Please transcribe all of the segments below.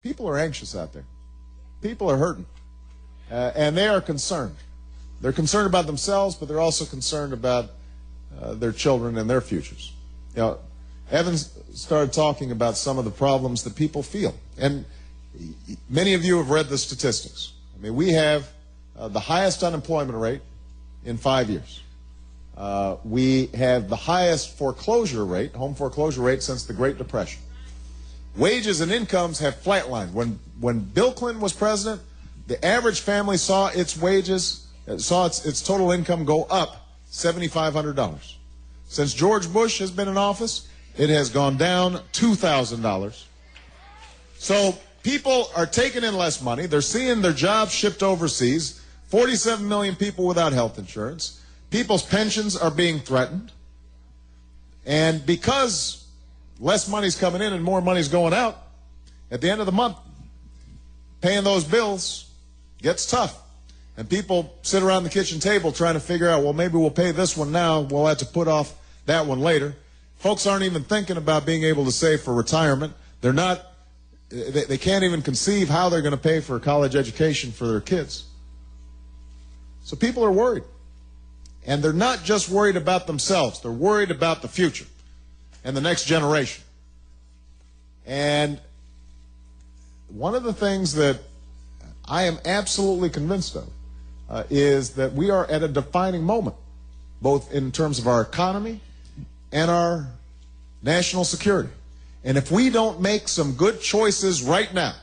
People are anxious out there. People are hurting, and they are concerned. They're concerned about themselves, but they're also concerned about their children and their futures. You know, Evans started talking about some of the problems that people feel, and many of you have read the statistics. I mean, we have the highest unemployment rate in 5 years. We have the highest foreclosure rate, home foreclosure rate, since the Great Depression. Wages and incomes have flatlined. When Bill Clinton was president, the average family saw its wages, saw its total income go up $7,500. Since George Bush has been in office, it has gone down $2,000. So people are taking in less money. They're seeing their jobs shipped overseas. 47 million people without health insurance. People's pensions are being threatened. And because less money's coming in and more money's going out, at the end of the month, paying those bills gets tough. And people sit around the kitchen table trying to figure out, well, maybe we'll pay this one now. We'll have to put off that one later. Folks aren't even thinking about being able to save for retirement. They're not, they can't even conceive how they're going to pay for a college education for their kids. So people are worried. And they're not just worried about themselves. They're worried about the future and the next generation. And one of the things that I am absolutely convinced of is that we are at a defining moment, both in terms of our economy and our national security. And if we don't make some good choices right now,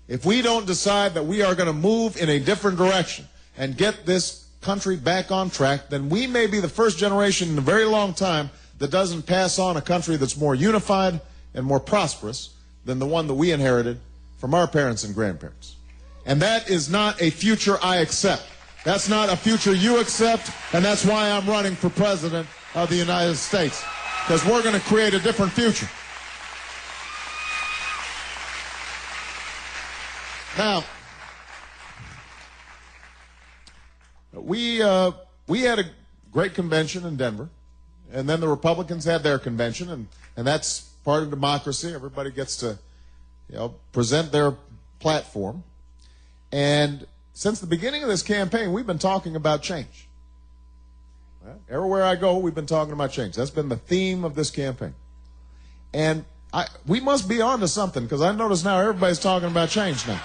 if we don't decide that we are going to move in a different direction and get this country back on track, then we may be the first generation in a very long time that doesn't pass on a country that's more unified and more prosperous than the one that we inherited from our parents and grandparents. And that is not a future I accept. That's not a future you accept, and that's why I'm running for president of the United States, because we're going to create a different future. Now, we had a great convention in Denver, and then the Republicans had their convention, and that's part of democracy. Everybody gets to, present their platform. And since the beginning of this campaign, we've been talking about change. Well, everywhere I go, we've been talking about change. That's been the theme of this campaign. And we must be on to something, because I notice now everybody's talking about change now.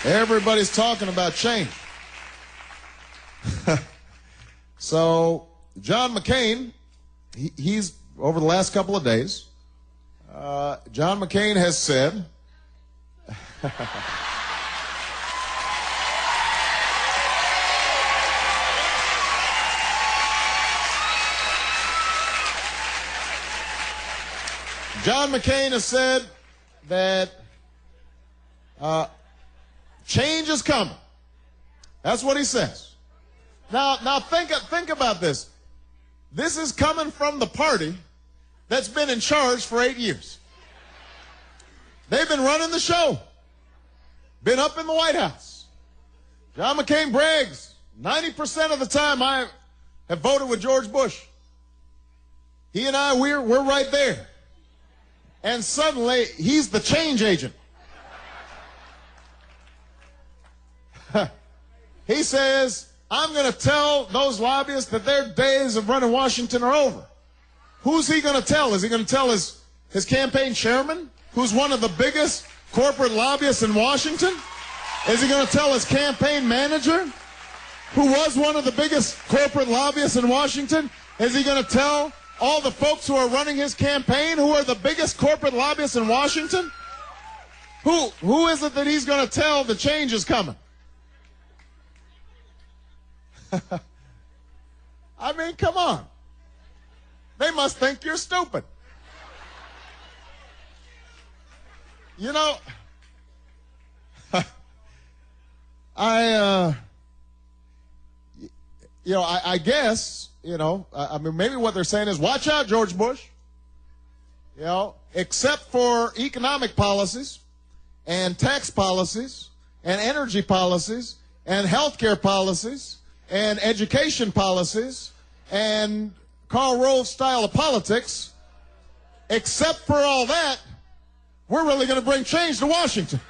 Everybody's talking about change. So John McCain, he's over the last couple of days, John McCain has said, John McCain has said that change is coming. That's what he says. Now think about this. This is coming from the party that's been in charge for 8 years. They've been running the show. Been up in the White House. John McCain brags, 90% of the time I have voted with George Bush. He and I, we're right there. And suddenly, he's the change agent. He says, I'm going to tell those lobbyists that their days of running Washington are over. Who's he going to tell? Is he going to tell his campaign chairman, who's one of the biggest corporate lobbyists in Washington? Is he going to tell his campaign manager, who was one of the biggest corporate lobbyists in Washington? Is he going to tell all the folks who are running his campaign, who are the biggest corporate lobbyists in Washington? Who is it that he's going to tell the change is coming? I mean, come on. They must think you're stupid. I guess, I mean, maybe what they're saying is, watch out, George Bush. Except for economic policies and tax policies and energy policies and health care policies and education policies and Karl Rove style of politics, except for all that, we're really going to bring change to Washington.